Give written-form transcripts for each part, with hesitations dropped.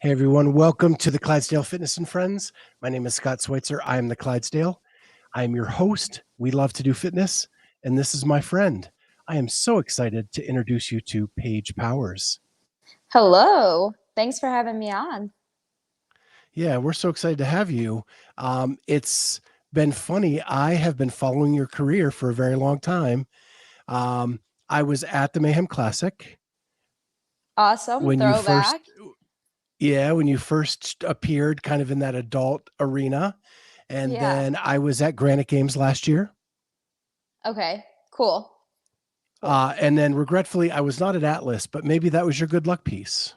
Hey everyone, welcome to the Clydesdale Fitness and Friends. My name is Scott Schweitzer. I am the Clydesdale. I am your host. We love to do fitness, and this is my friend. I am so excited to introduce you to Paige Powers. Hello. Thanks for having me on. Yeah, we're so excited to have you. It's been funny. I have been following your career for a very long time. Um, I was at the Mayhem Classic Awesome. when you first, Throwback. when you first appeared kind of in that adult arena. And Yeah. then I was at Granite Games last year. Okay. Cool. Cool. And then regretfully, I was not at Atlas, but maybe that was your good luck piece.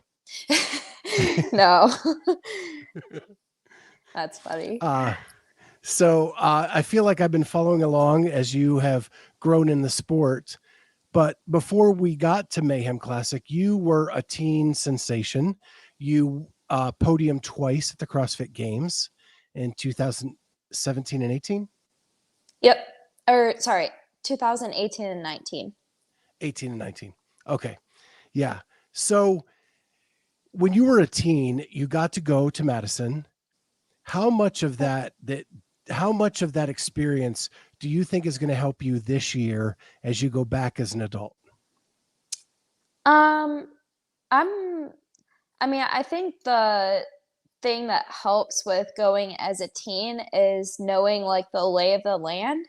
No. That's funny. uh, so I feel like I've been following along as you have grown in the sport. But before we got to Mayhem Classic, you were a teen sensation. You podiumed twice at the CrossFit Games in 2017 and 18. Yep. Or sorry, 2018 and 19. 18 and 19. Okay. Yeah. So when you were a teen, you got to go to Madison. How much of that experience do you think is going to help you this year as you go back as an adult? Um, I'm I think the thing that helps with going as a teen is knowing like the lay of the land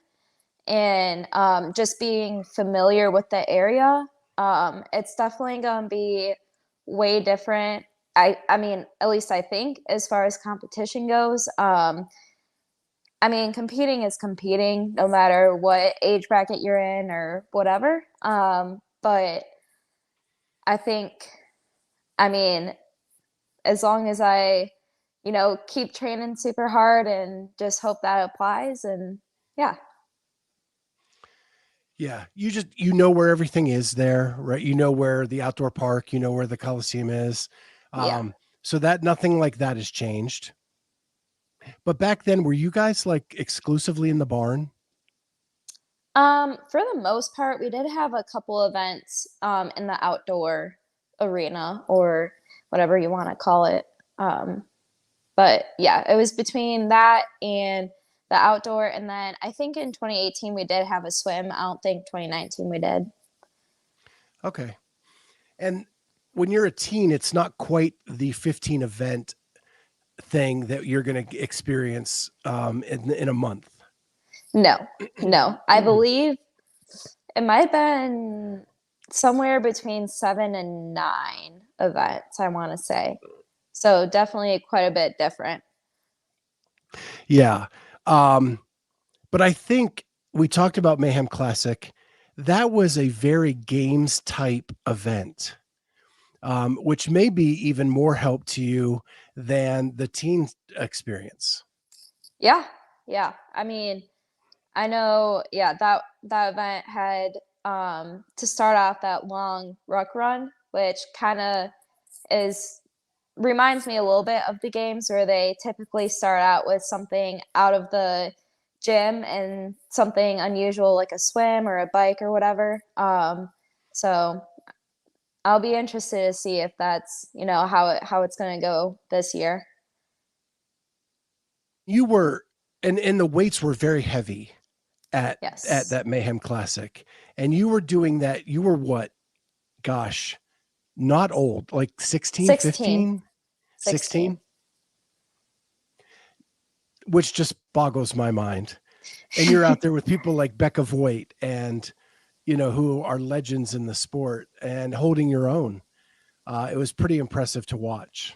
and just being familiar with the area. It's definitely going to be way different. I mean, at least I think as far as competition goes. I mean, competing is competing no matter what age bracket you're in or whatever. But I think, I mean, as long as I, keep training super hard and just hope that applies. And yeah. Yeah, you know where everything is there, right? You know where the outdoor park, you know where the Coliseum is. Yeah. So that nothing like that has changed. But back then, were you guys like exclusively in the barn? For the most part, we did have a couple events in the outdoor arena or whatever you want to call it. But yeah, it was between that and the outdoor. And then I think in 2018 we did have a swim. I don't think 2019 we did. Okay. And when you're a teen, it's not quite the 15 event thing that you're going to experience in a month. No, no. I believe it might have been somewhere between 7 and 9 events, I want to say. So definitely quite a bit different. Yeah. But I think we talked about Mayhem Classic. That was a very games type event, which may be even more help to you than the teen experience. Yeah, yeah. I mean, I know, yeah, that event had to start off that long ruck run, which kind of is reminds me a little bit of the games where they typically start out with something out of the gym and something unusual like a swim or a bike or whatever. So I'll be interested to see if that's, how it's going to go this year. You were, and the weights were very heavy at Yes. that Mayhem Classic, and you were doing that. You were what? Gosh, not old, like 16, 16. 15, 16. 16, which just boggles my mind. And you're out there with people like Becca Voigt and, who are legends in the sport and holding your own. It was pretty impressive to watch.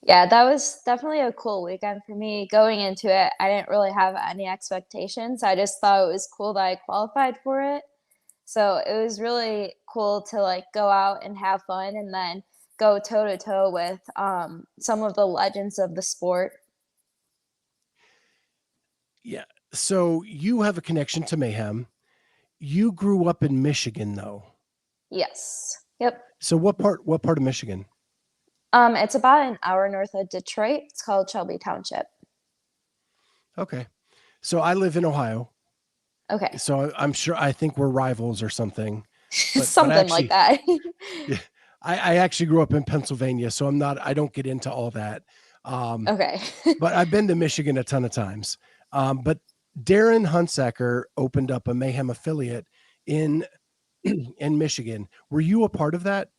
Yeah, that was definitely a cool weekend for me. Going into it, I didn't really have any expectations. I just thought it was cool that I qualified for it. So it was really cool to like go out and have fun and then go toe to toe with some of the legends of the sport. Yeah. So you have a connection to Mayhem. You grew up in Michigan, though. Yes. Yep. So what part of Michigan? It's about an hour north of Detroit. It's called Shelby Township. Okay. So I live in Ohio. Okay. So I think we're rivals or something. But Something like actually, that. yeah, I actually grew up in Pennsylvania, so I don't get into all that. Okay. But I've been to Michigan a ton of times. But Darren Hunsacker opened up a Mayhem affiliate in in Michigan. Were you a part of that?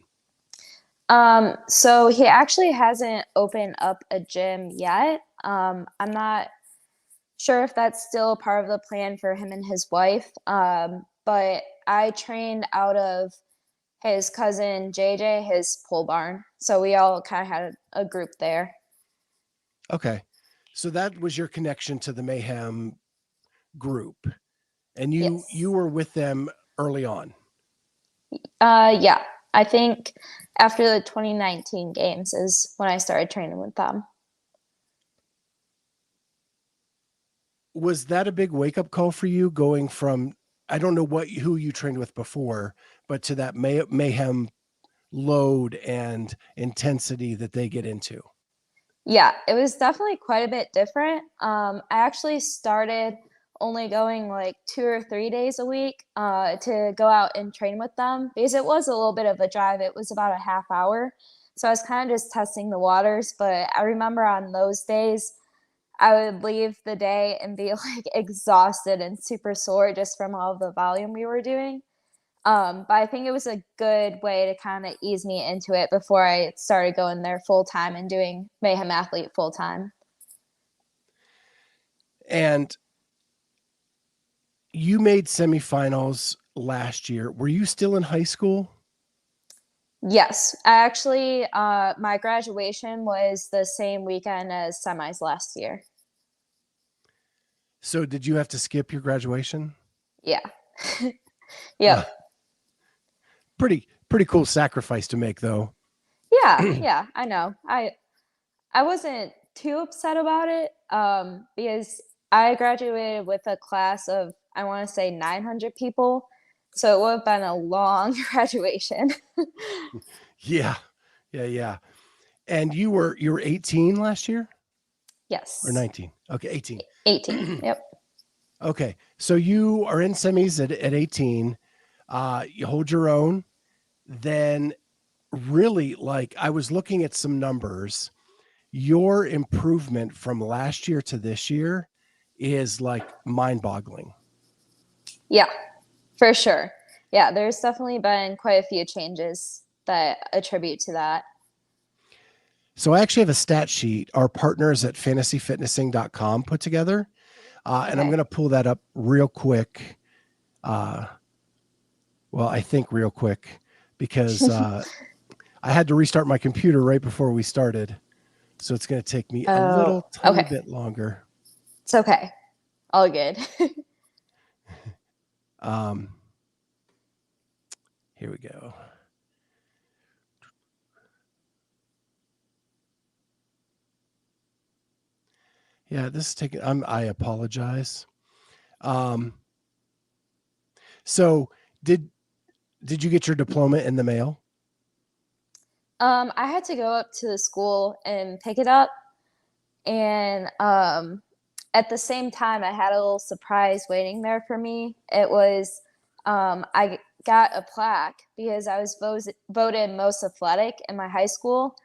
So he actually hasn't opened up a gym yet. I'm not sure if that's still part of the plan for him and his wife. But I trained out of his cousin JJ, his pole barn. So we all kind of had a group there. Okay. So that was your connection to the Mayhem group. And you Yes. were with them early on. Yeah. I think after the 2019 games is when I started training with them. Was that a big wake-up call for you going from I don't know who you trained with before, but to that Mayhem load and intensity that they get into? Yeah, it was definitely quite a bit different. I actually started only going like 2 or 3 days a week to go out and train with them because it was a little bit of a drive. It was about a half hour. So I was kind of just testing the waters. But I remember on those days, I would leave the day and be like exhausted and super sore just from all the volume we were doing. But I think it was a good way to kind of ease me into it before I started going there full time and doing Mayhem Athlete full time. And you made semifinals last year. Were you still in high school? Yes, I actually, my graduation was the same weekend as semis last year. So did you have to skip your graduation? Yeah. Yep. Pretty cool sacrifice to make though. Yeah, I know. I wasn't too upset about it because I graduated with a class of, I want to say 900 people. So it would have been a long graduation. Yeah. Yeah. And you were 18 last year or Yes. 19? Okay, 18. 18. Yep. Okay. So you are in semis at 18. You hold your own. Then really like I was looking at some numbers. Your improvement from last year to this year is like mind-boggling. Yeah, for sure. Yeah, there's definitely been quite a few changes that attribute to that. So I actually have a stat sheet our partners at fantasyfitnessing.com put together. And I'm Okay. going to pull that up real quick. Well, I think real quick because I had to restart my computer right before we started. So it's going to take me a Oh, little tiny okay. bit longer. It's okay. All good. Um, here we go. Yeah, this is taking. I apologize. Um, so did you get your diploma in the mail? I had to go up to the school and pick it up. And at the same time, I had a little surprise waiting there for me. It was, I got a plaque because I was voted most athletic in my high school,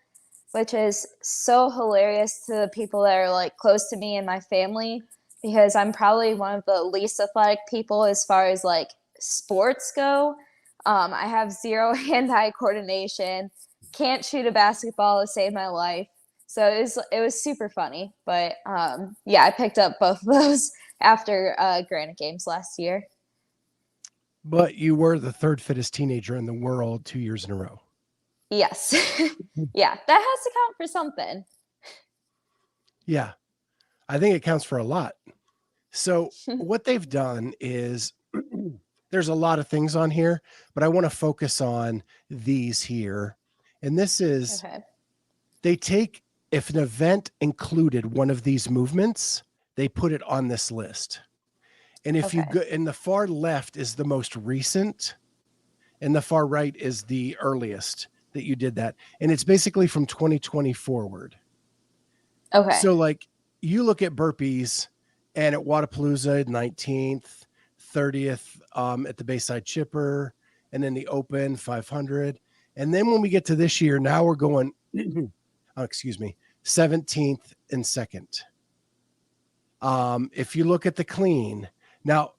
which is so hilarious to the people that are like close to me and my family because I'm probably one of the least athletic people as far as like sports go. I have zero hand-eye coordination, can't shoot a basketball to save my life. So it was super funny, but yeah, I picked up both of those after Granite Games last year. But you were the third fittest teenager in the world 2 years in a row. Yes, yeah, that has to count for something. Yeah, I think it counts for a lot. So what they've done is there's a lot of things on here, but I want to focus on these here. And this is Okay. they take if an event included one of these movements, they put it on this list. And if you Okay. go in the far left is the most recent, and the far right is the earliest that you did that. And it's basically from 2020 forward. Okay. So like you look at burpees and at Wadapalooza 19th, 30th at the Bayside Chipper, and then the Open 500. And then when we get to this year, now we're going, 17th and 2nd. If you look at the clean, now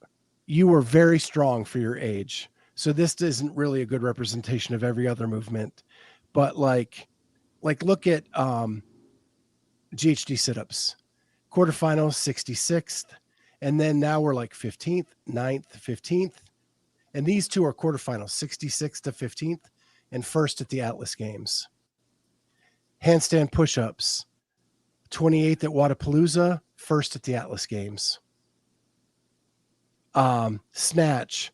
you were very strong for your age. So this isn't really a good representation of every other movement, but like look at GHD sit-ups, quarterfinals, 66th. And then now we're like 15th, 9th, 15th. And these two are quarterfinals, 66th to 15th and first at the Atlas Games. Handstand push-ups, 28th at Wadapalooza, first at the Atlas Games. Snatch,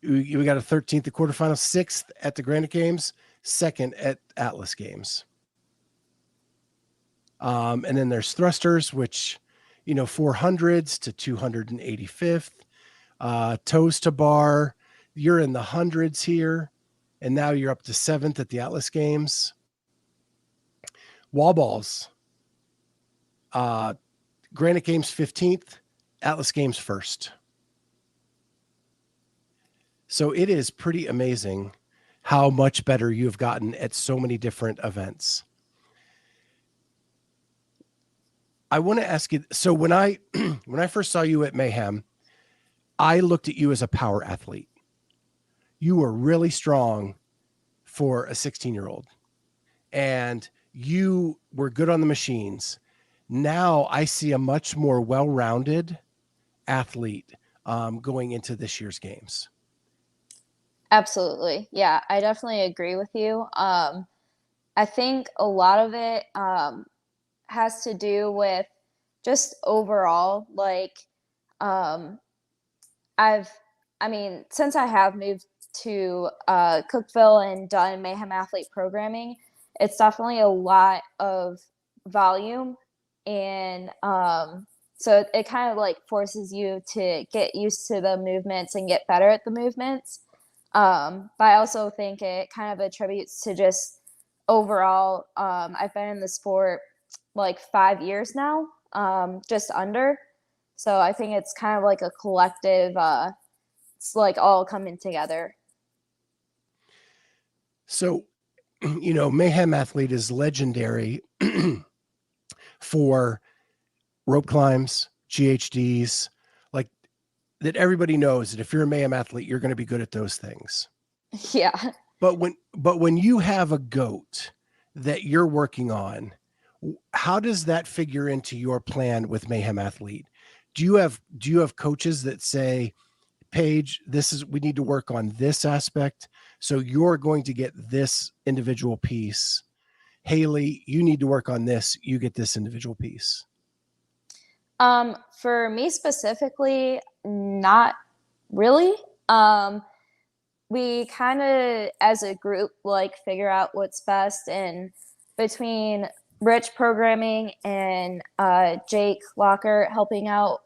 we got a 13th at quarterfinals, 6th at the Granite Games, 2nd at Atlas Games. And then there's thrusters, which, 400s to 285th, toes to bar. You're in the hundreds here. And now you're up to 7th at the Atlas Games. Wall balls, Granite Games 15th, Atlas Games 1st. So it is pretty amazing how much better you've gotten at so many different events. I want to ask you, so when I first saw you at Mayhem, I looked at you as a power athlete. You were really strong for a 16-year-old, and you were good on the machines. Now I see a much more well-rounded athlete going into this year's games. Absolutely. Yeah, I definitely agree with you. I think a lot of it has to do with just overall, like, since I have moved to Cookeville and done Mayhem athlete programming, it's definitely a lot of volume. And so it kind of like forces you to get used to the movements and get better at the movements. But I also think it kind of attributes to just overall, I've been in the sport like 5 years now, just under. So I think it's kind of like a collective, it's like all coming together. So, Mayhem athlete is legendary for rope climbs, GHDs, like that everybody knows that if you're a Mayhem athlete, you're going to be good at those things. Yeah. But when you have a goat that you're working on, how does that figure into your plan with Mayhem athlete? Do you have coaches that say, Paige, we need to work on this aspect, so you're going to get this individual piece. Haley, you need to work on this, you get this individual piece? For me specifically, not really. We kind of, as a group, like figure out what's best, and between Rich programming and Jake Locker helping out,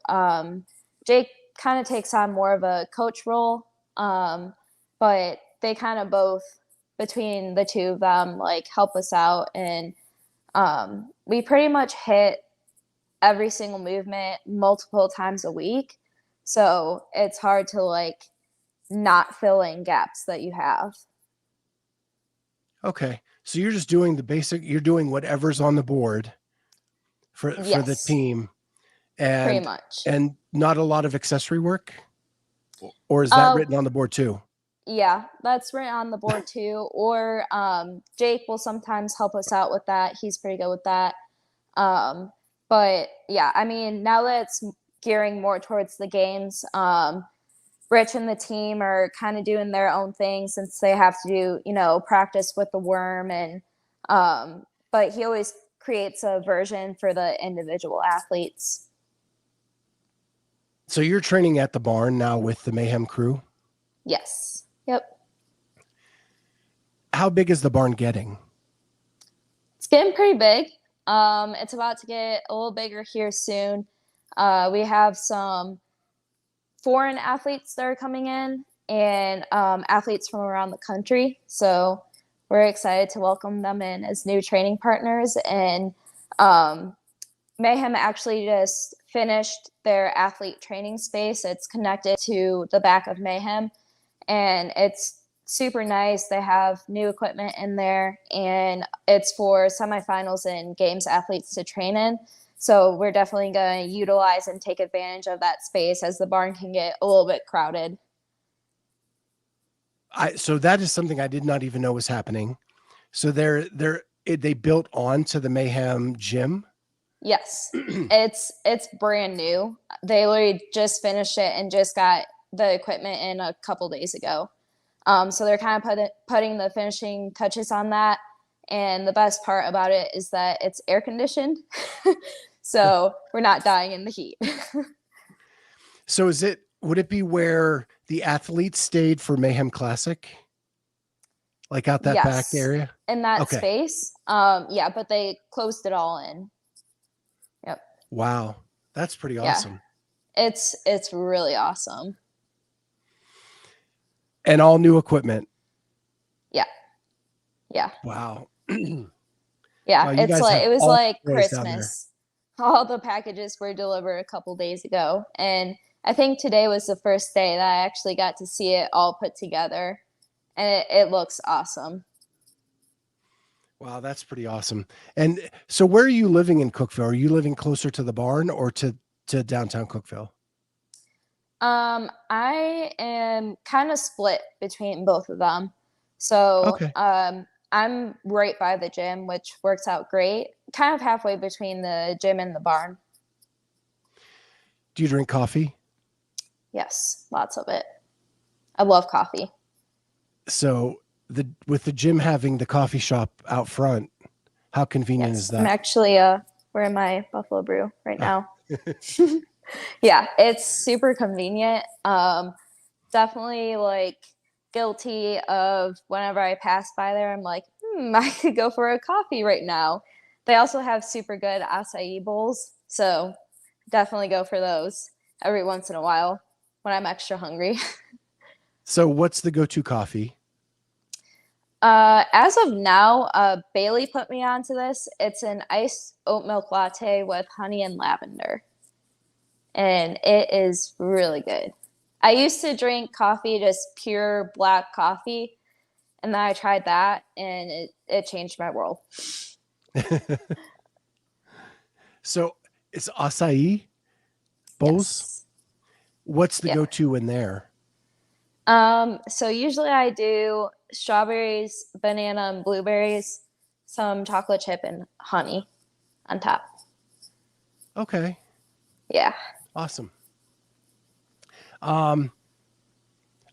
Jake kind of takes on more of a coach role, but they kind of both, between the two of them, like help us out, and we pretty much hit every single movement multiple times a week, so it's hard to like not fill in gaps that you have. Okay, so you're just doing the basic, you're doing whatever's on the board for the team, and pretty much, and not a lot of accessory work, or is that written on the board too? Yeah, that's written on the board too. Or Jake will sometimes help us out with that. He's pretty good with that. But yeah, I mean, now that it's gearing more towards the games, Rich and the team are kind of doing their own thing, since they have to do, practice with the worm, and but he always creates a version for the individual athletes. So you're training at the barn now with the Mayhem crew? Yes. Yep. How big is the barn getting? It's getting pretty big. It's about to get a little bigger here soon. We have some foreign athletes that are coming in, and athletes from around the country. So we're excited to welcome them in as new training partners. And Mayhem actually just finished their athlete training space. It's connected to the back of Mayhem, and it's super nice. They have new equipment in there, and it's for semifinals and games athletes to train in. So we're definitely going to utilize and take advantage of that space, as the barn can get a little bit crowded. So that is something I did not even know was happening. So they built onto the Mayhem gym. Yes, it's brand new. They literally just finished it and just got the equipment in a couple days ago. So they're kind of putting the finishing touches on that. And the best part about it is that it's air conditioned. So we're not dying in the heat. So would it be where the athletes stayed for Mayhem Classic? Like out that back Yes, area? in that Okay. space. Yeah, but they closed it all in. Yep. Wow. That's pretty awesome. Yeah. It's really awesome. And all new equipment. Yeah. Yeah. Wow. Yeah. Wow, It's like, it was like Christmas. All the packages were delivered a couple days ago. And I think today was the first day that I actually got to see it all put together. And it looks awesome. Wow, that's pretty awesome. And so where are you living in Cookeville? Are you living closer to the barn or to downtown Cookeville? I am kind of split between both of them. So, Okay. I'm right by the gym, which works out great. Kind of halfway between the gym and the barn. Do you drink coffee? Yes, lots of it. I love coffee. So with the gym having the coffee shop out front, how convenient is Yes, that? I'm actually wearing my Buffalo Brew right now. Oh. Yeah, it's super convenient. Definitely like guilty of whenever I pass by there, I'm like, I could go for a coffee right now. They also have super good acai bowls, so definitely go for those every once in a while when I'm extra hungry. So what's the go-to coffee? As of now, Bailey put me onto this. It's an iced oat milk latte with honey and lavender, and it is really good. I used to drink coffee, just pure black coffee, and then I tried that, and it changed my world. So it's acai bowls. Yes. What's the Yeah. go-to in there? So usually I do strawberries, banana, and blueberries, some chocolate chip, and honey on top. Okay. Yeah. Awesome. I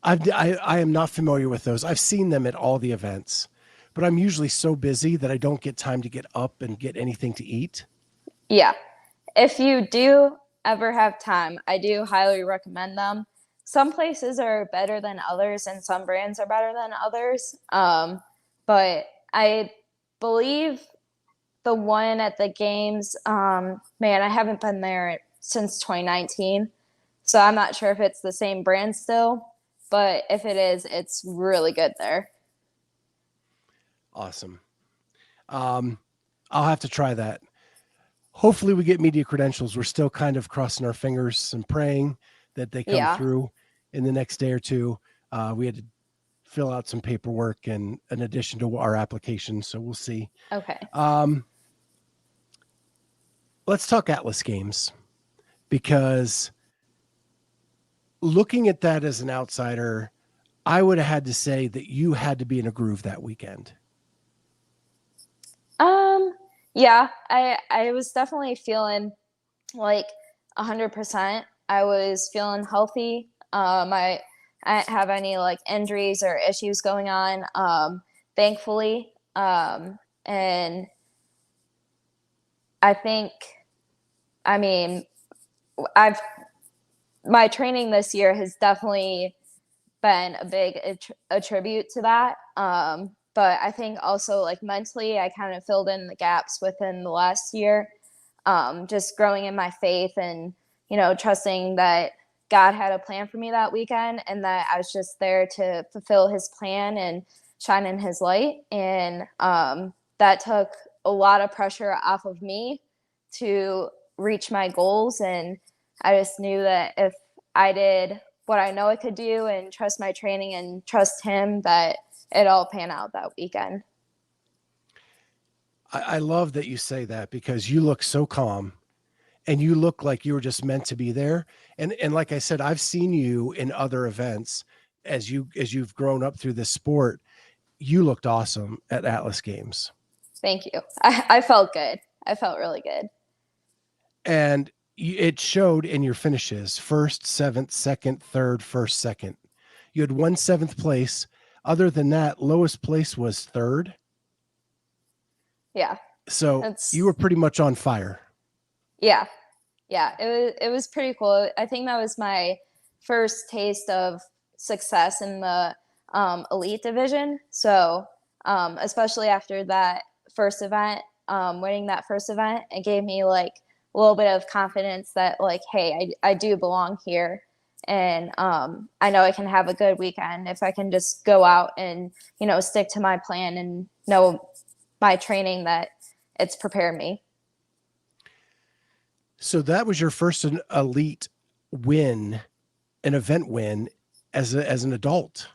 am not familiar with those. I've seen them at all the events, but I'm usually so busy that I don't get time to get up and get anything to eat. Yeah. If you do ever have time, I do highly recommend them. Some places are better than others, and some brands are better than others. But I believe the one at the games, man, I haven't been there since 2019. So I'm not sure if it's the same brand still, but if it is, it's really good there. Awesome. I'll have to try that. Hopefully we get media credentials. We're still kind of crossing our fingers and praying that they come Yeah. through in the next day or two. We had to fill out some paperwork in addition to our application. So we'll see. Okay. Let's talk Atlas Games, because looking at that as an outsider, I would have had to say that you had to be in a groove that weekend. Yeah, I was definitely feeling like 100%. I was feeling healthy. I didn't have any like injuries or issues going on, thankfully. And I think, I mean, I've my training this year has definitely been a big attribute to that. But I think also like mentally, I kind of filled in the gaps within the last year, just growing in my faith and, trusting that God had a plan for me that weekend and that I was just there to fulfill his plan and shine in his light. And that took a lot of pressure off of me to reach my goals. And I just knew that if I did what I know I could do and trust my training and trust him that it all pan out that weekend. I love that you say that because you look so calm and you look like you were just meant to be there. And like I said, I've seen you in other events as you've grown up through this sport. You looked awesome at Atlas Games. Thank you. I felt good. I felt really good. And it showed in your finishes: first, seventh, second, third, first, second. You had won seventh place. Other than that, lowest place was third. Yeah. So you were It's pretty much on fire. yeah. Yeah. It was pretty cool. I think that was my first taste of success in the elite division. So especially after that first event, winning that first event, it gave me like a little bit of confidence that like, hey, I do belong here. And I know I can have a good weekend if I can just go out and, stick to my plan and know my training that it's prepared me. So that was your first elite win, an event win as an adult.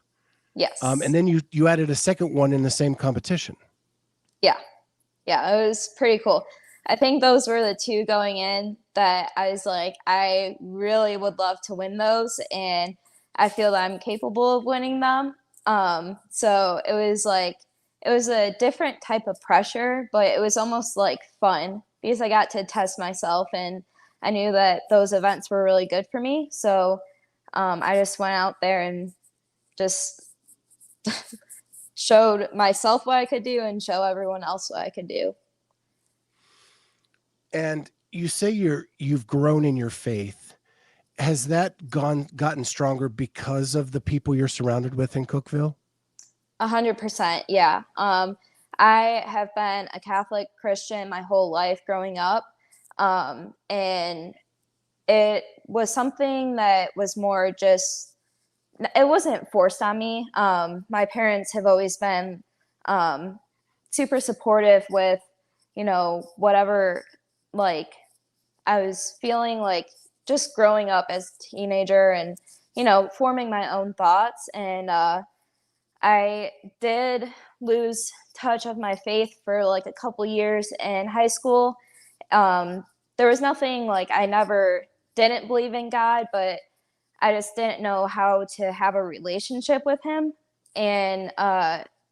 And Yes. then you added a second one in the same competition. Yeah. Yeah. It was pretty cool. I think those were the two going in that I was like, I really would love to win those. And I feel that I'm capable of winning them. So it was like, it was a different type of pressure, but it was almost like fun because I got to test myself and I knew that those events were really good for me. So I just went out there and just showed myself what I could do and show everyone else what I could do. And you say you've grown in your faith. Has that gotten stronger because of the people you're surrounded with in Cookeville? 100%. Yeah. I have been a Catholic Christian my whole life growing up. And it was something that was more just, it wasn't forced on me. My parents have always been super supportive with, whatever, like, I was feeling like just growing up as a teenager and, forming my own thoughts. And I did lose touch of my faith for like a couple years in high school. There was nothing like I never didn't believe in God, but I just didn't know how to have a relationship with him. And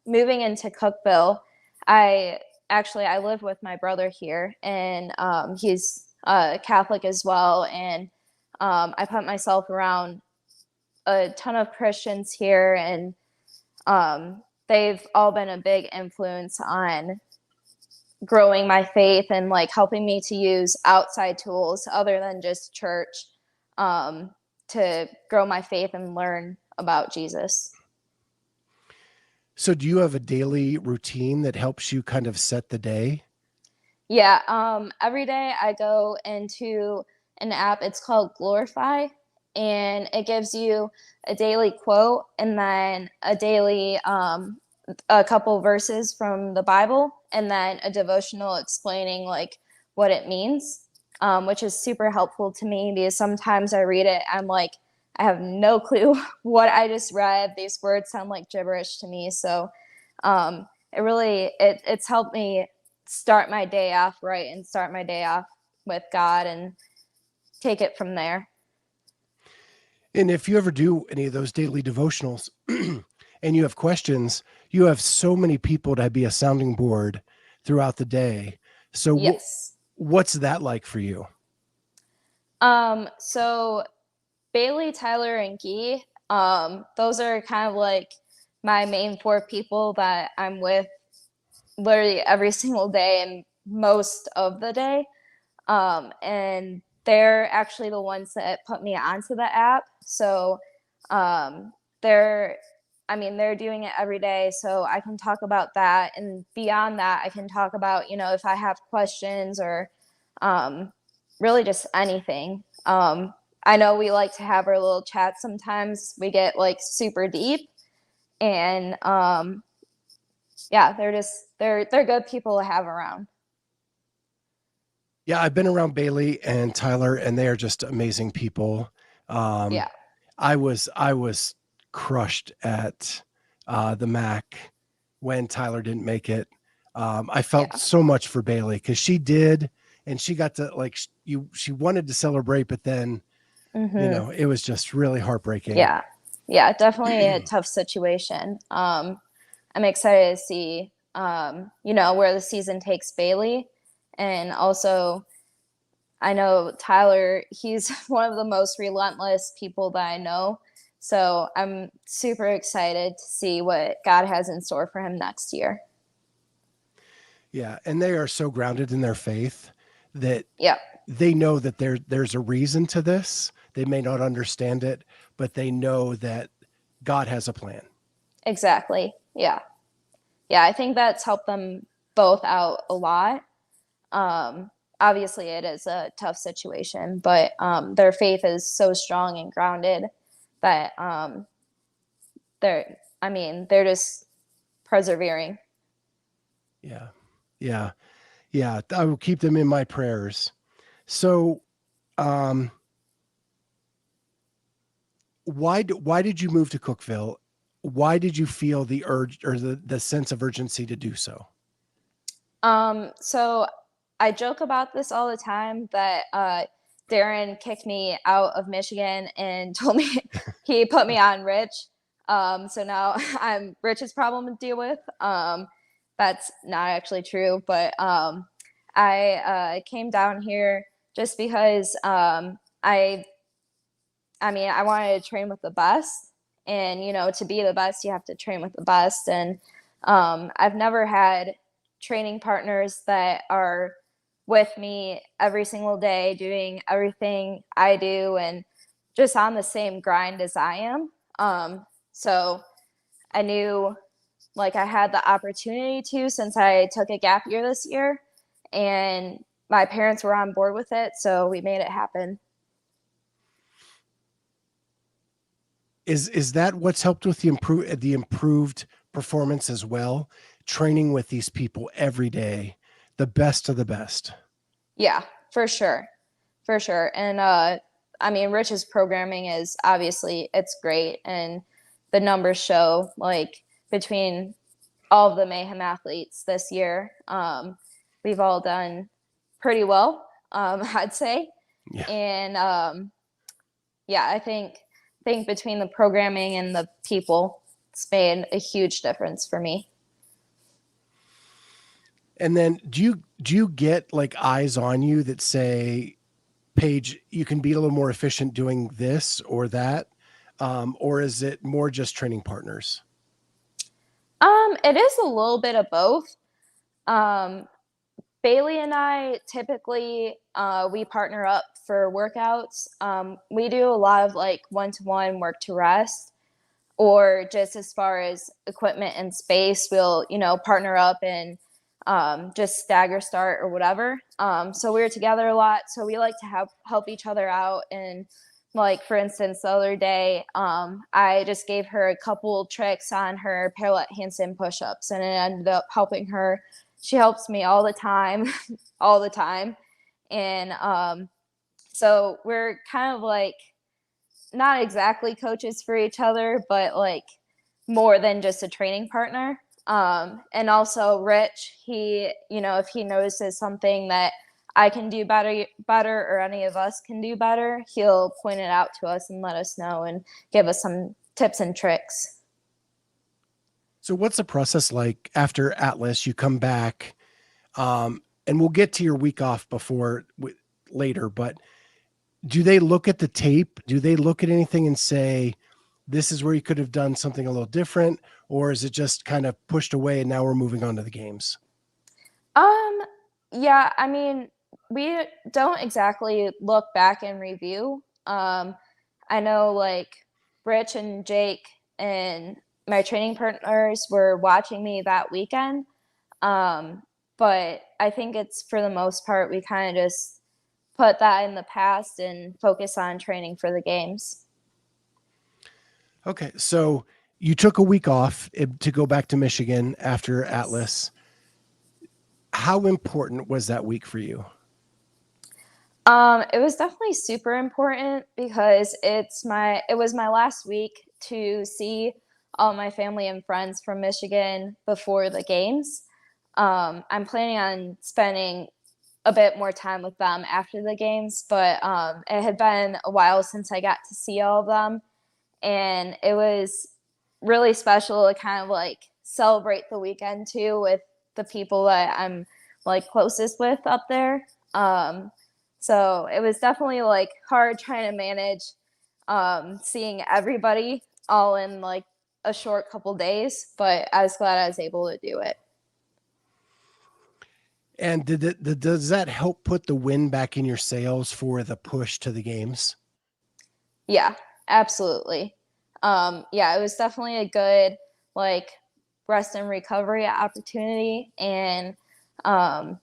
moving into Cookeville, I I live with my brother here, and he's Catholic as well. And I put myself around a ton of Christians here, and they've all been a big influence on growing my faith and like helping me to use outside tools other than just church um, to grow my faith and learn about Jesus. So do you have a daily routine that helps you kind of set the day? Yeah, every day I go into an app. It's called Glorify, and it gives you a daily quote and then a couple verses from the Bible, and then a devotional explaining like what it means, which is super helpful to me because sometimes I read it, I'm like, I have no clue what I just read. These words sound like gibberish to me. So it's helped me start my day off right and start my day off with God and take it from there. And if you ever do any of those daily devotionals and you have questions, you have so many people to be a sounding board throughout the day. So Yes. what's that like for you? So Bailey, Tyler, and Gee, those are kind of like my main four people that I'm with literally every single day and most of the day. And they're actually the ones that put me onto the app. So um, they're, they're doing it every day. So I can talk about that. And beyond that, I can talk about, if I have questions or really just anything. I know we like to have our little chats sometimes. We get like super deep. And yeah, they're good people to have around. Yeah, I've been around Bailey and Tyler, and they are just amazing people. Um, Yeah. I was crushed at the MAC when Tyler didn't make it. I felt so much for Bailey because she did, and she got to she wanted to celebrate, but then it was just really heartbreaking. Yeah, definitely a tough situation. I'm excited to see where the season takes Bailey, and also I know Tyler, he's one of the most relentless people that I know. So I'm super excited to see what God has in store for him next year. Yeah. And they are so grounded in their faith that Yeah. they know that there's a reason to this. They may not understand it, but they know that God has a plan. Exactly. Yeah. Yeah. I think that's helped them both out a lot. Obviously it is a tough situation, but their faith is so strong and grounded that they're just persevering. Yeah. Yeah. Yeah. I will keep them in my prayers. So, why did you move to Cookeville? Why did you feel the urge or the sense of urgency to do so? So I joke about this all the time that Darren kicked me out of Michigan and told me he put me on Rich. So now I'm Rich's problem to deal with. That's not actually true, but I came down here just because I wanted to train with the best, and to be the best, you have to train with the best. And I've never had training partners that are with me every single day doing everything I do and just on the same grind as I am. So I knew I had the opportunity to, since I took a gap year this year, and my parents were on board with it, so we made it happen. Is that what's helped with the improved performance as well? Training with these people every day, the best of the best. Yeah, for sure. For sure. And Rich's programming is obviously it's great, and the numbers show between all of the Mayhem athletes this year, we've all done pretty well, I'd say. Yeah. And I think between the programming and the people, it's made a huge difference for me. And then do you get eyes on you that say, Paige, you can be a little more efficient doing this or that? Or is it more just training partners? It is a little bit of both. Bailey and I typically we partner up for workouts. We do a lot of one-to-one work to rest, or just as far as equipment and space, we'll partner up and just stagger start or whatever. So we're together a lot, so we like to help each other out. And for instance, the other day, I just gave her a couple tricks on her parallel handstand push-ups, and it ended up helping her. She helps me all the time, all the time. And so we're kind of not exactly coaches for each other, but more than just a training partner. And also Rich, he, if he notices something that I can do better, or any of us can do better, he'll point it out to us and let us know and give us some tips and tricks. So what's the process like after Atlas? You come back, and we'll get to your week off later, but do they look at the tape? Do they look at anything and say, this is where you could have done something a little different? Or is it just kind of pushed away and now we're moving on to the games? Yeah, we don't exactly look back and review. I know Rich and Jake and my training partners were watching me that weekend. But I think it's, for the most part, we kind of just put that in the past and focus on training for the games. Okay. So you took a week off to go back to Michigan after Atlas. How important was that week for you? It was definitely super important because it was my last week to see all my family and friends from Michigan before the games. I'm planning on spending a bit more time with them after the games, but it had been a while since I got to see all of them, and it was really special to kind of like celebrate the weekend too with the people that I'm like closest with up there. So it was definitely like hard trying to manage seeing everybody all in like a short couple days, but I was glad I was able to do it. And does that help put the wind back in your sails for the push to the games? Yeah, absolutely. Yeah, it was definitely a good like rest and recovery opportunity. And um,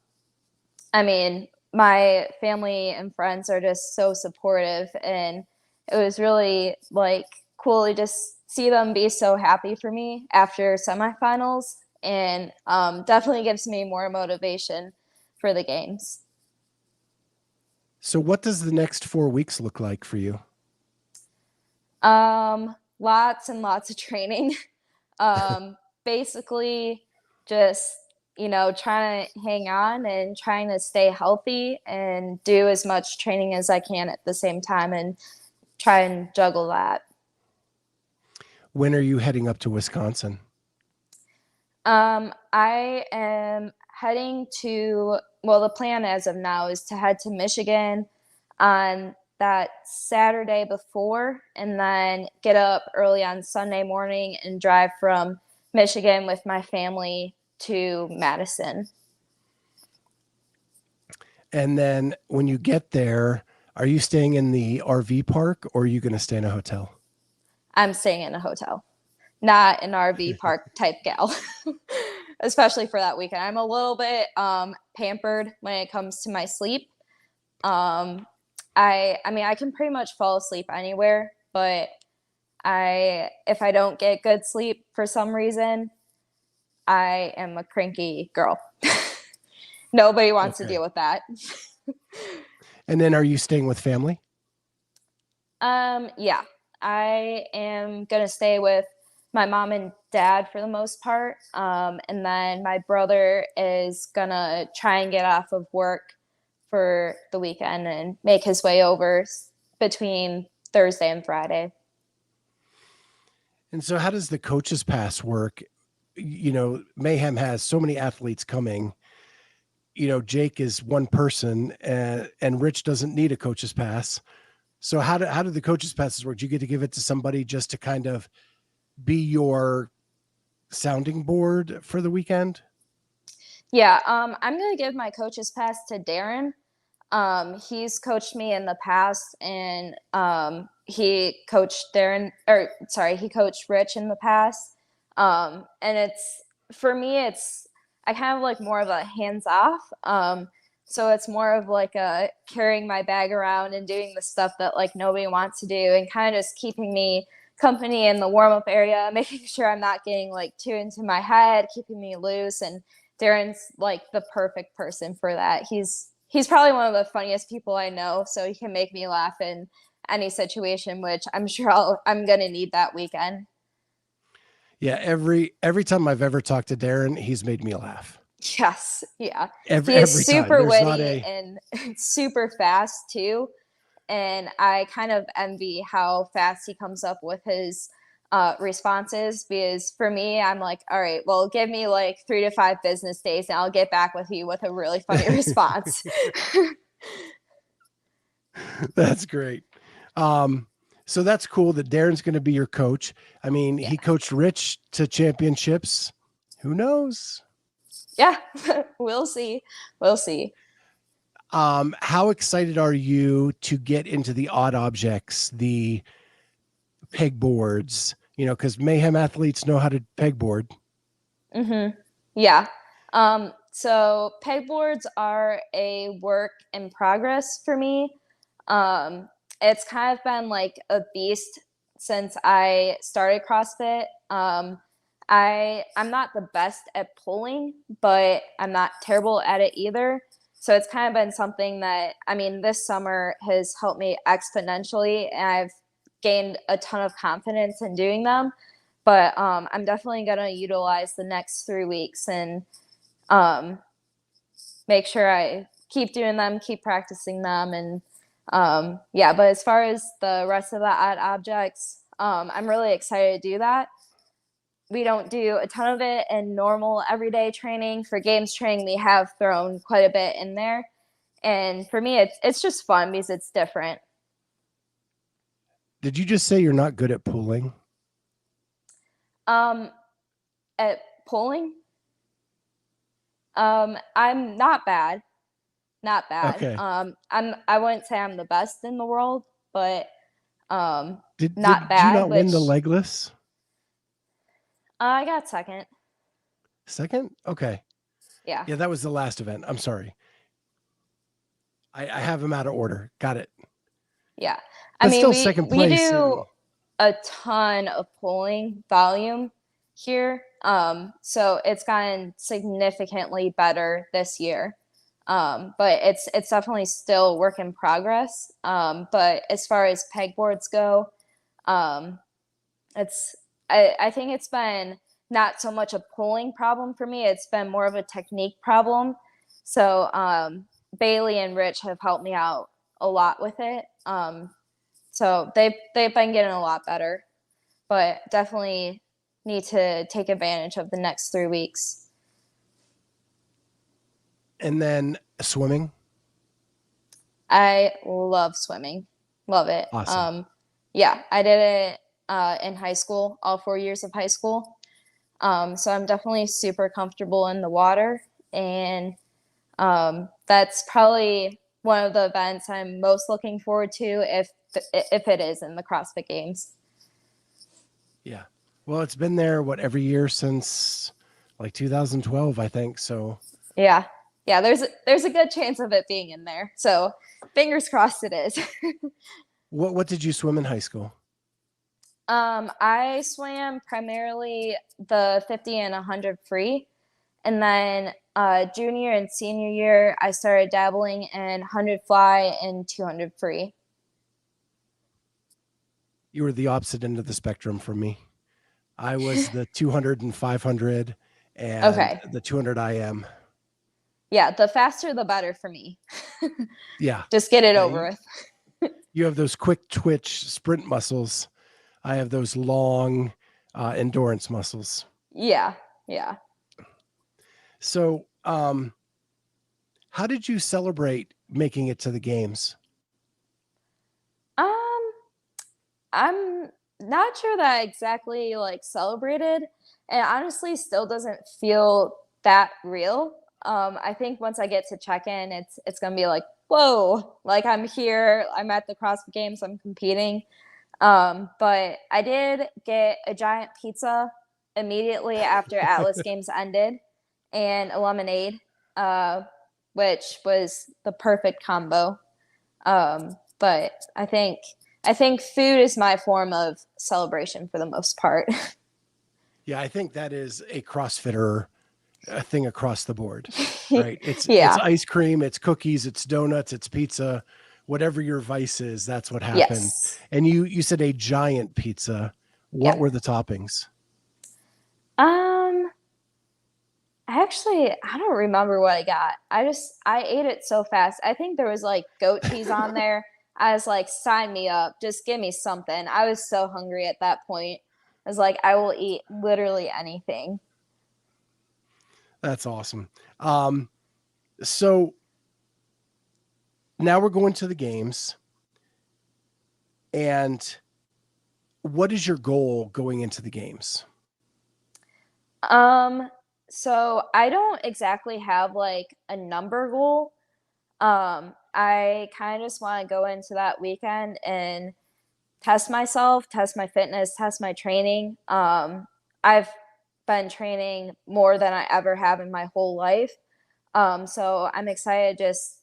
I mean, my family and friends are just so supportive, and it was really like cool to just see them be so happy for me after semifinals, and definitely gives me more motivation for the games. So what does the next 4 weeks look like for you? Lots and lots of training. Um, Basically just, trying to hang on and trying to stay healthy and do as much training as I can at the same time and try and juggle that. When are you heading up to Wisconsin? I am heading to, well, the plan as of now is to head to Michigan on that Saturday before, and then get up early on Sunday morning and drive from Michigan with my family to Madison. And then when you get there, are you staying in the RV park or are you going to stay in a hotel? I'm staying in a hotel, not an RV park type gal, especially for that weekend. I'm a little bit pampered when it comes to my sleep. Um, I mean, I can pretty much fall asleep anywhere, but if I don't get good sleep for some reason, I am a cranky girl. Nobody wants to Okay. deal with that. And then are you staying with family? Yeah, I am gonna stay with my mom and dad for the most part. And then my brother is gonna try and get off of work for the weekend and make his way over between Thursday and Friday. And so how does the coaches pass work? Mayhem has so many athletes coming. Jake is one person and Rich doesn't need a coach's pass. So how do the coaches passes work? Do you get to give it to somebody just to kind of be your sounding board for the weekend? Yeah, I'm gonna give my coach's pass to Darren. He's coached me in the past, and he coached Darren, or sorry, he coached Rich in the past. And it's for me, it's I kind of like more of a hands off. So it's more of like a carrying my bag around and doing the stuff that like nobody wants to do, and kind of just keeping me company in the warm up area, making sure I'm not getting like too into my head, keeping me loose. And Darren's like the perfect person for that. He's probably one of the funniest people I know, so he can make me laugh in any situation, which I'm sure I'm gonna need that weekend. Yeah, every time I've ever talked to Darren, he's made me laugh. Yes, yeah. Every He is every time. super There's not witty a and super fast too. And I kind of envy how fast he comes up with his responses, because for me, I'm like, all right, well, give me like 3 to 5 business days and I'll get back with you with a really funny response. That's great. Um, so that's cool that Darren's going to be your coach. I mean, Yeah. he coached Rich to championships. Who knows? Yeah, we'll see. We'll see. How excited are you to get into the odd objects, the pegboards? Because Mayhem athletes know how to pegboard. Mm-hmm. Yeah. So pegboards are a work in progress for me. Um, it's kind of been like a beast since I started CrossFit. I'm not the best at pulling, but I'm not terrible at it either. So it's kind of been something that, I mean, this summer has helped me exponentially, and I've gained a ton of confidence in doing them. But I'm definitely going to utilize the next 3 weeks and um, make sure I keep doing them, keep practicing them. And yeah, but as far as the rest of the odd objects, I'm really excited to do that. We don't do a ton of it in normal everyday training. For games training, we have thrown quite a bit in there. And for me, it's just fun because it's different. Did you just say you're not good at pulling? Um, at pulling, I'm not bad, not bad. Okay. I wouldn't say I'm the best in the world, but not Did you bad. not win Which the legless? I got second. Second? Okay. Yeah, Yeah, that was the last event. I'm sorry. I have them out of order. Got it. yeah. I But mean, still we second we place. do a ton of pulling volume here. So it's gotten significantly better this year. But it's definitely still work in progress. But as far as pegboards go, um, it's I think it's been not so much a pulling problem for me. It's been more of a technique problem. So Bailey and Rich have helped me out a lot with it. So they've been getting a lot better, but definitely need to take advantage of the next 3 weeks. And then swimming. I love swimming, love it. Awesome. Yeah, I did it in high school, all 4 years of high school. So I'm definitely super comfortable in the water, and that's probably one of the events I'm most looking forward to if it is in the CrossFit Games. Yeah. Well, it's been there every year since like 2012, I think. So Yeah. Yeah, there's a good chance of it being in there. So fingers crossed it is. what did you swim in high school? I swam primarily the 50 and 100 free. And then junior and senior year, I started dabbling in 100 fly and 200 free. You were the opposite end of the spectrum from me. I was the 200 and 500 and Okay. the 200 IM. Yeah, the faster the better for me. Yeah. Just get it Yeah, over with. you have those quick twitch sprint muscles. I have those long endurance muscles. Yeah. Yeah. So, how did you celebrate making it to the games? Um, I'm not sure that I exactly like celebrated, and honestly still doesn't feel that real. I think once I get to check in, it's gonna be like, whoa, like I'm here, I'm at the CrossFit Games, I'm competing. But I did get a giant pizza immediately after Atlas Games ended, and a lemonade, uh, which was the perfect combo. But I think food is my form of celebration for the most part. Yeah, I think that is a CrossFitter thing across the board, right? It's Yeah. ice cream, it's cookies, it's donuts, it's pizza, whatever your vice is, that's what happened. Yes. And you said a giant pizza. What Yep. were the toppings? Um, I don't remember what I got. I ate it so fast. I think there was like goat cheese on there. I was like, sign me up. Just give me something. I was so hungry at that point. I was like, I will eat literally anything. That's awesome. So now we're going to the games. And what is your goal going into the games? Um, so I don't exactly have like a number goal. I kind of just want to go into that weekend and test myself, test my fitness, test my training. I've been training more than I ever have in my whole life. So I'm excited to just,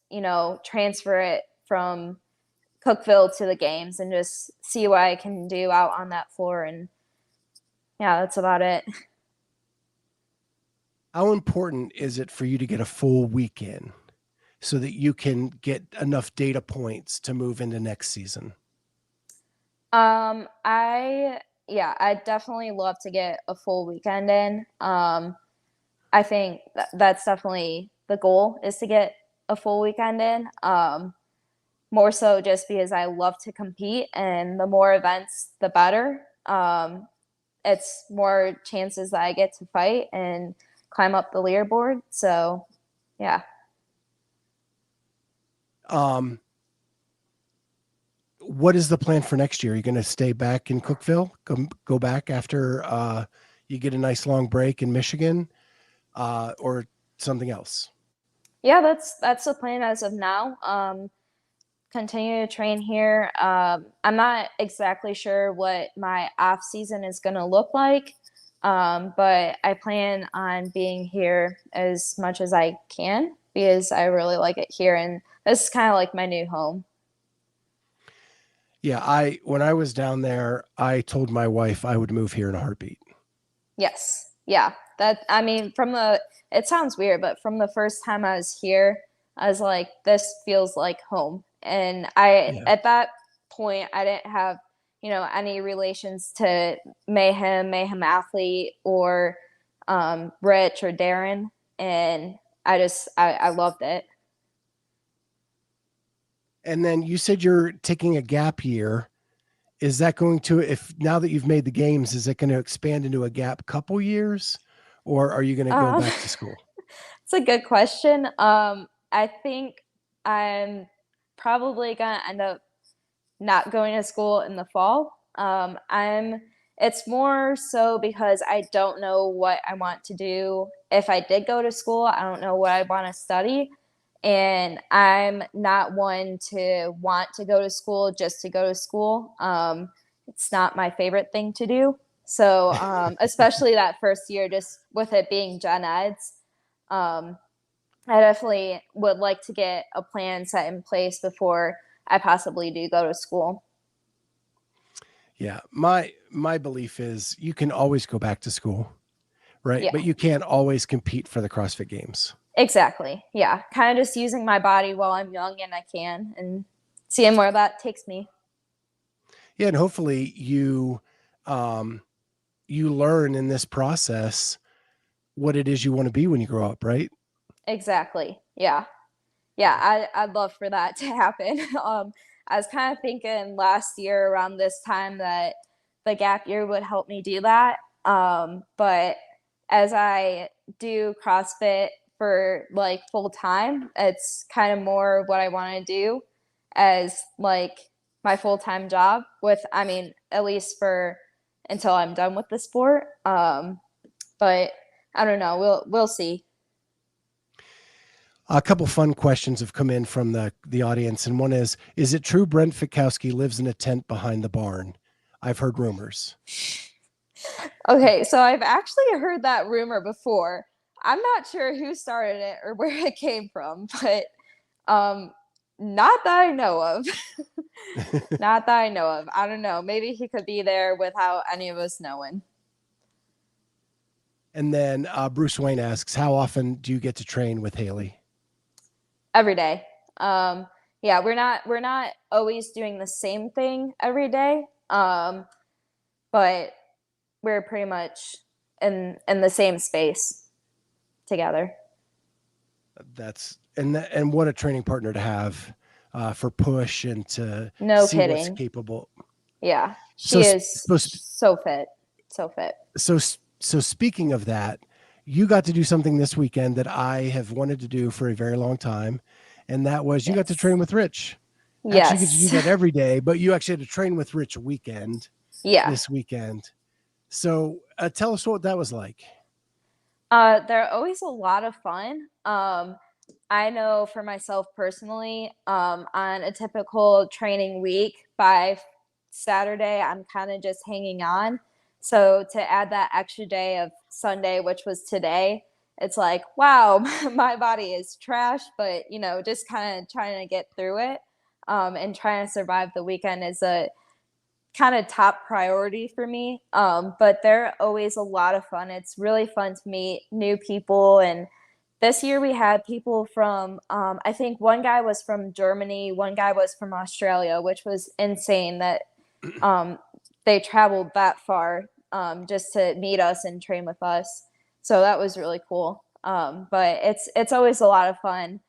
transfer it from Cookeville to the games and just see what I can do out on that floor. And yeah, that's about it. How important is it for you to get a full week in? so that you can get enough data points to move into next season? I definitely love to get a full weekend in. I think that's definitely the goal, is to get a full weekend in. More so just because I love to compete, and the more events, the better. It's more chances that I get to fight and climb up the leaderboard. So, yeah. Um, what is the plan for next year? Are you going to stay back in Cookeville? Go back after you get a nice long break in Michigan, or something else? Yeah, that's the plan as of now. Continue to train here. I'm not exactly sure what my off season is going to look like, but I plan on being here as much as I can because I really like it here, and this is kind of like my new home. Yeah, when I was down there, I told my wife I would move here in a heartbeat. Yes, yeah. That I mean, it sounds weird, but from the first time I was here, I was like, this feels like home. And Yeah. at that point, I didn't have, any relations to Mayhem Athlete, or Rich or Darren. And I loved it. And then you said you're taking a gap year. Is that going to, if now that you've made the games, is it going to expand into a gap couple years, or are you going to go Um, back to school? it's a good question. I think I'm probably gonna end up not going to school in the fall. It's more so because I don't know what I want to do. If I did go to school, I don't know what I want to study. And I'm not one to want to go to school just to go to school. It's not my favorite thing to do. So, especially that first year, just with it being gen eds, um, I definitely would like to get a plan set in place before I possibly do go to school. Yeah, my belief is you can always go back to school, right? Yeah, But you can't always compete for the CrossFit Games. exactly. Yeah, kind of just using my body while I'm young and I can, and seeing where that takes me. Yeah, and hopefully um, you learn in this process what it is you want to be when you grow up, right? Exactly. Yeah. Yeah, I'd love for that to happen. I was kind of thinking last year around this time that the gap year would help me do that. But as I do CrossFit for like full time, it's kind of more what I want to do as like my full time job, with, I mean, at least for until I'm done with the sport. But I don't know. We'll see. A couple fun questions have come in from the audience, and one is it true Brent Fikowski lives in a tent behind the barn? I've heard rumors. Okay, so I've actually heard that rumor before. I'm not sure who started it or where it came from, but um not that I know of. Not that I know of. I don't know. Maybe he could be there without any of us knowing. And then Bruce Wayne asks, how often do you get to train with Haley? Every day. Um yeah, we're not always doing the same thing every day. But we're pretty much in the same space together. And what a training partner to have for push and to No see what's kidding. capable. Yeah, So she is so so fit. So fit. so so speaking of that, you got to do something this weekend that I have wanted to do for a very long time, and that was you got to Yes. train with Rich. Actually, you get to do Yes. that every day, but you actually had to train with Rich weekend Yeah. this weekend. So tell us what that was like. They're always a lot of fun. I know for myself personally, on a typical training week, by Saturday, I'm kind of just hanging on. So to add that extra day of Sunday, which was today, it's like, wow, my body is trash, but just kind of trying to get through it, and trying to survive the weekend is a kind of top priority for me. But they're always a lot of fun. It's really fun to meet new people and This year we had people from, I think one guy was from Germany, one guy was from Australia, which was insane that um, they traveled that far just to meet us and train with us. So that was really cool. But it's always a lot of fun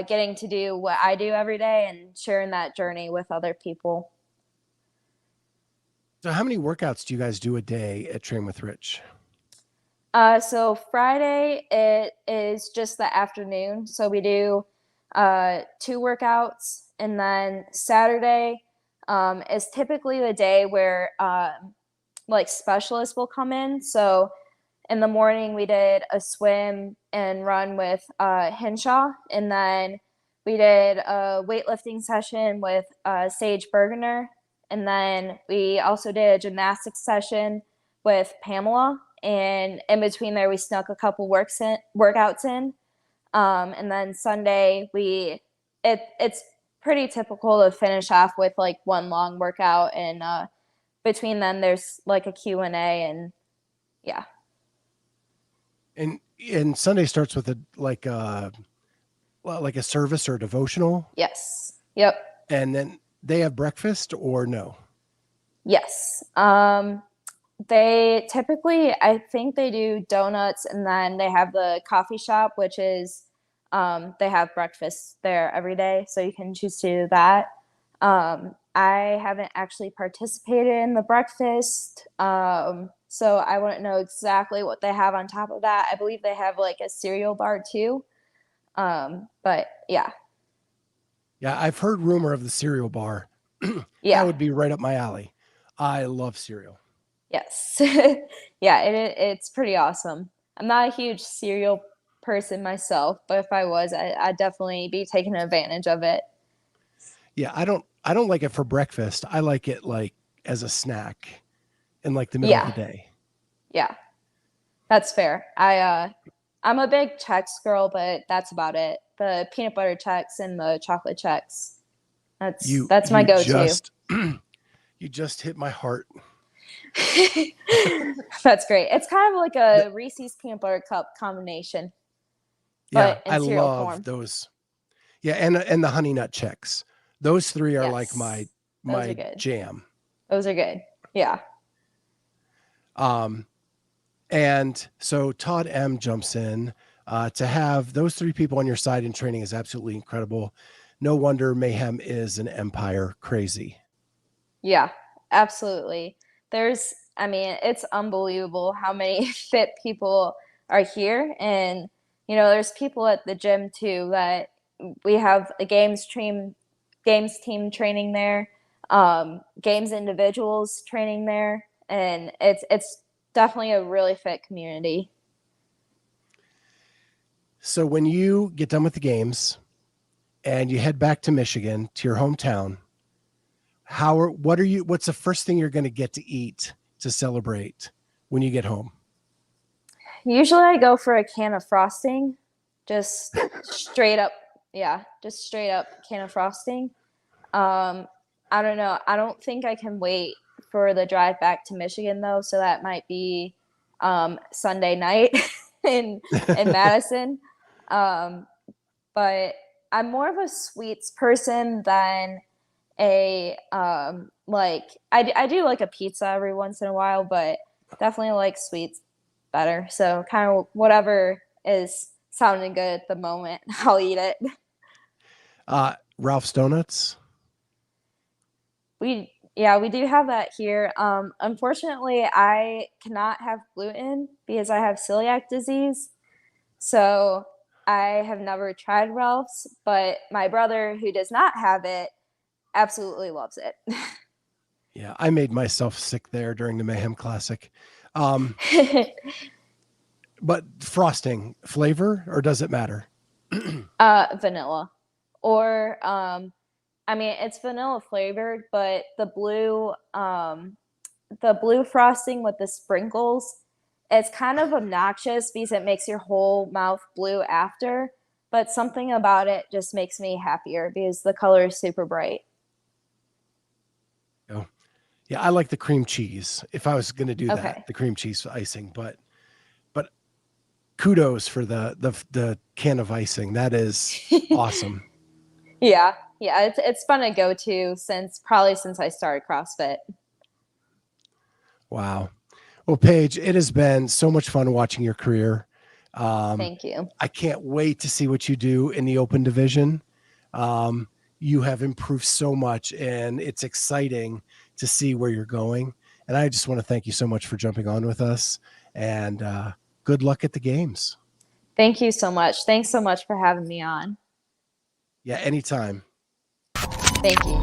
getting to do what I do every day and sharing that journey with other people. So how many workouts do you guys do a day at Train with Rich? So Friday it is just the afternoon. So we do two workouts, and then Saturday is typically the day where like specialists will come in. So in the morning we did a swim and run with Henshaw, and then we did a weightlifting session with Sage Bergener, and then we also did a gymnastics session with Pamela. And in between there, we snuck a couple workouts in. And then Sunday, it's pretty typical to finish off with like one long workout, and between them, there's like a Q&A, and yeah. And Sunday starts with like a service or devotional, Yes. Yep. and then they have breakfast or no? Yes. They typically, I think they do donuts, and then they have the coffee shop, which is they have breakfast there every day, so you can choose to do that. I haven't actually participated in the breakfast, so I wouldn't know exactly what they have on top of that. I believe they have like a cereal bar too. But yeah, Yeah, I've heard rumor of the cereal bar. That yeah, would be right up my alley. I love cereal. yes, yeah. It's pretty awesome. I'm not a huge cereal person myself, but if I was, I'd definitely be taking advantage of it. Yeah, I don't like it for breakfast. I like it like as a snack in like the middle of the Yeah, day. yeah, that's fair. I'm a big Chex girl, but that's about it. The peanut butter Chex and the chocolate Chex. You That's my you go-to. just you just hit my heart. That's great. It's kind of like a The- Reese's peanut butter cup combination, yeah, but in I cereal love form. those. Yeah, and the honey nut checks. Those three are like my Yes, those are my good. jam. Those are good. Yeah. Um, and so Todd M jumps in. To have those three people on your side in training is absolutely incredible. No wonder Mayhem is an empire crazy. Yeah, absolutely. I mean, it's unbelievable how many fit people are here. And, there's people at the gym too that we have a games team training there, games individuals training there. And it's definitely a really fit community. So when you get done with the games and you head back to Michigan to your hometown, what's the first thing you're going to get to eat to celebrate when you get home? Usually I go for a can of frosting, just straight up, yeah, just straight up can of frosting. Um, I don't know. I don't think I can wait for the drive back to Michigan though, so that might be Sunday night in in Madison. Um, but I'm more of a sweets person than a like I do like a pizza every once in a while, but definitely like sweets better. So kind of whatever is sounding good at the moment, I'll eat it. Ralph's Donuts. We do have that here. Unfortunately, I cannot have gluten because I have celiac disease. So I have never tried Ralph's, but my brother who does not have it absolutely loves it. Yeah, I made myself sick there during the Mayhem Classic. Um, but frosting flavor, or does it matter? Vanilla. Or I mean it's vanilla flavored, but the blue frosting with the sprinkles, it's kind of obnoxious because it makes your whole mouth blue after, but something about it just makes me happier because the color is super bright. Oh, yeah, I like the cream cheese. If I was going to do that, Okay. the cream cheese icing, but kudos for the can of icing. That is awesome. Yeah. It's fun to go to since I started CrossFit. Wow. Well, Paige, it has been so much fun watching your career. Thank you. I can't wait to see what you do in the open division. You have improved so much, and it's exciting to see where you're going. And I just want to thank you so much for jumping on with us, and good luck at the games. Thank you so much. Thanks so much for having me on. Yeah, anytime. Thank you.